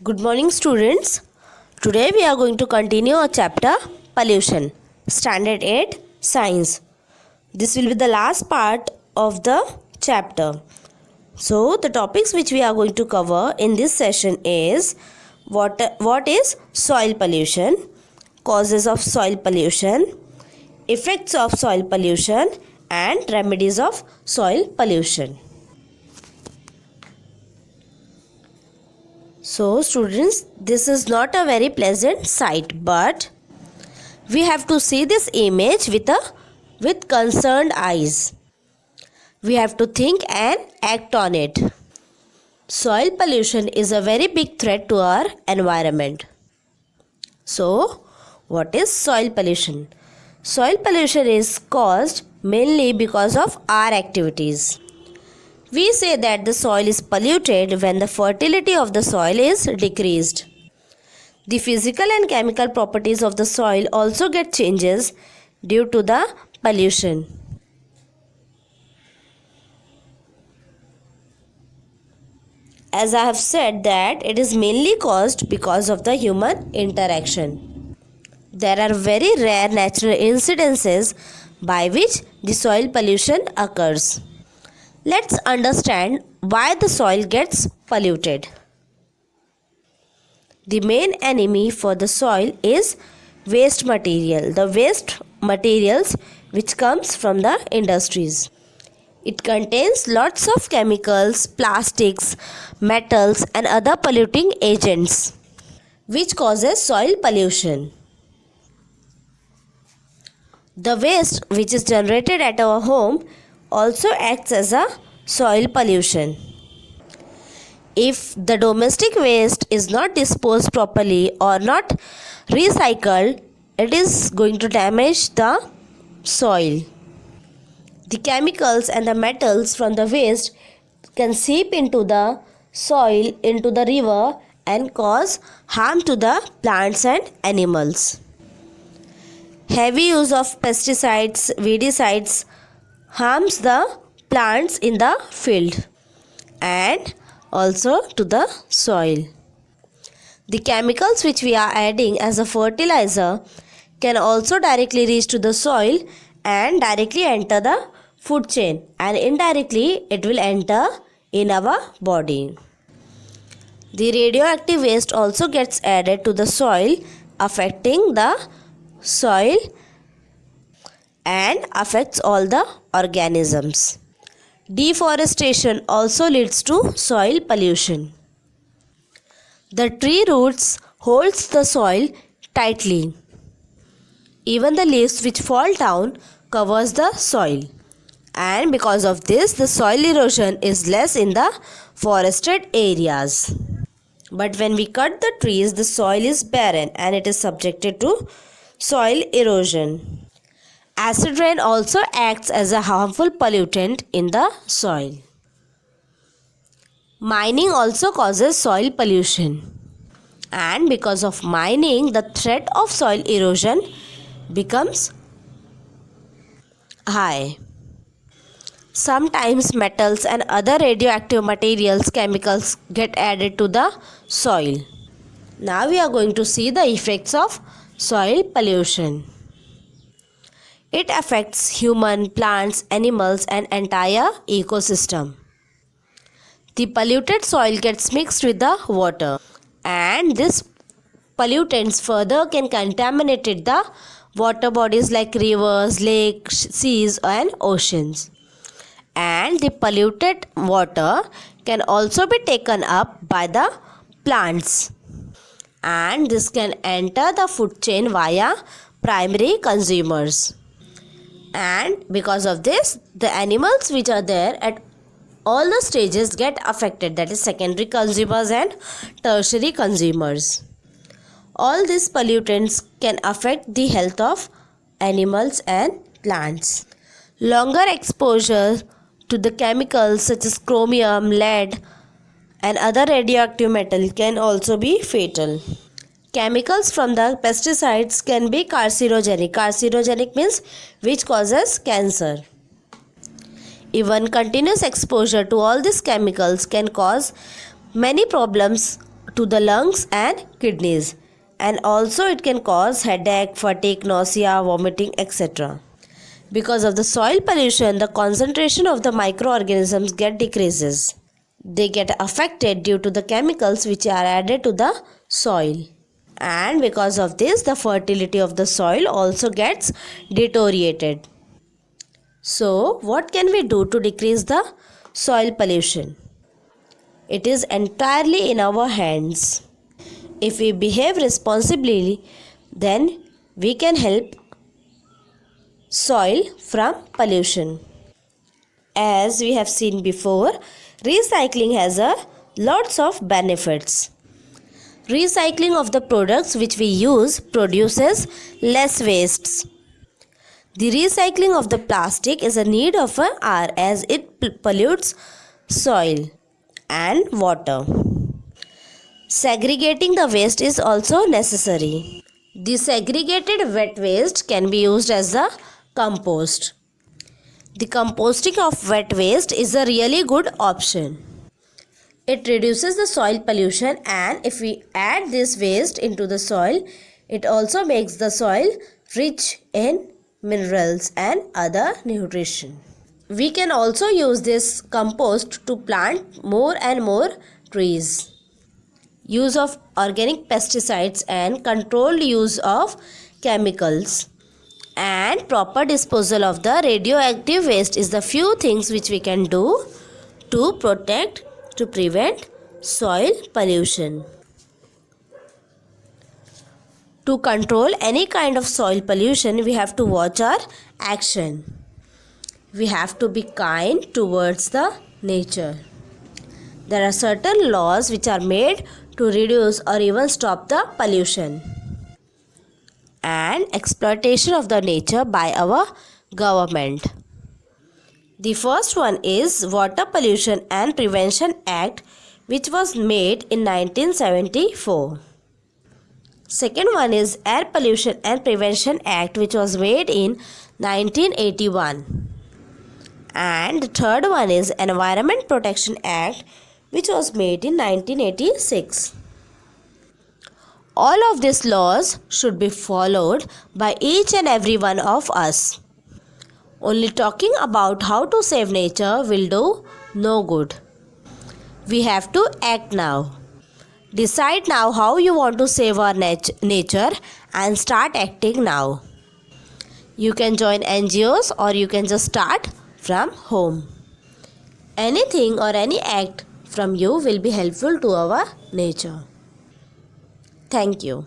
Good morning, students. Today we are going to continue our chapter Pollution, Standard 8 Science. This will be the last part of the chapter. So, the topics which we are going to cover in this session is what is soil pollution, causes of soil pollution, effects of soil pollution, and remedies of soil pollution. So students, this is not a very pleasant sight, but we have to see this image with concerned eyes. We have to think and act on it. Soil pollution is a very big threat to our environment. So, what is soil pollution? Soil pollution is caused mainly because of our activities. We say that the soil is polluted when the fertility of the soil is decreased. The physical and chemical properties of the soil also get changes due to the pollution. As I have said that it is mainly caused because of the human interaction. There are very rare natural incidences by which the soil pollution occurs. Let's understand why the soil gets polluted. The main enemy for the soil is waste material. The waste materials which comes from the industries. It contains lots of chemicals, plastics, metals and other polluting agents which causes soil pollution. The waste which is generated at our home also acts as a soil pollution. If the domestic waste is not disposed properly or not recycled, it is going to damage the soil. The chemicals and the metals from the waste can seep into the soil, into the river and cause harm to the plants and animals. Heavy use of pesticides, weedicides harms the plants in the field and also to the soil. The chemicals which we are adding as a fertilizer can also directly reach to the soil and directly enter the food chain, and indirectly it will enter in our body. The radioactive waste also gets added to the soil, affecting the soil and affects all the organisms. Deforestation also leads to soil pollution. The tree roots holds the soil tightly. Even the leaves which fall down covers the soil, and because of this the soil erosion is less in the forested areas. But when we cut the trees, the soil is barren and it is subjected to soil erosion. Acid rain also acts as a harmful pollutant in the soil. Mining also causes soil pollution, and because of mining, the threat of soil erosion becomes high. Sometimes metals and other radioactive materials, chemicals get added to the soil. Now we are going to see the effects of soil pollution. It affects human, plants, animals and entire ecosystem. The polluted soil gets mixed with the water, and this pollutants further can contaminate the water bodies like rivers, lakes, seas and oceans. And the polluted water can also be taken up by the plants, and this can enter the food chain via primary consumers. And because of this, the animals which are there at all the stages get affected, that is secondary consumers and tertiary consumers. All these pollutants can affect the health of animals and plants. Longer exposure to the chemicals such as chromium, lead and other radioactive metal can also be fatal. Chemicals from the pesticides can be carcinogenic. Carcinogenic means which causes cancer. Even continuous exposure to all these chemicals can cause many problems to the lungs and kidneys, and also it can cause headache, fatigue, nausea, vomiting, etc. Because of the soil pollution, the concentration of the microorganisms decreases. They get affected due to the chemicals which are added to the soil. And because of this, the fertility of the soil also gets deteriorated. So, what can we do to decrease the soil pollution? It is entirely in our hands. If we behave responsibly, then we can help soil from pollution. As we have seen before, recycling has lots of benefits. Recycling of the products which we use produces less wastes. The recycling of the plastic is a need of an hour as it pollutes soil and water. Segregating the waste is also necessary. The segregated wet waste can be used as the compost. The composting of wet waste is a really good option. It reduces the soil pollution, and if we add this waste into the soil, it also makes the soil rich in minerals and other nutrition. We can also use this compost to plant more and more trees. Use of organic pesticides and controlled use of chemicals and proper disposal of the radioactive waste is the few things which we can do to prevent soil pollution. To control any kind of soil pollution, we have to watch our action. We have to be kind towards the nature. There are certain laws which are made to reduce or even stop the pollution and exploitation of the nature by our government. The first one is Water Pollution and Prevention Act, which was made in 1974. Second one is Air Pollution and Prevention Act, which was made in 1981. And the third one is Environment Protection Act, which was made in 1986. All of these laws should be followed by each and every one of us. Only talking about how to save nature will do no good. We have to act now. Decide now how you want to save our nature and start acting now. You can join NGOs or you can just start from home. Anything or any act from you will be helpful to our nature. Thank you.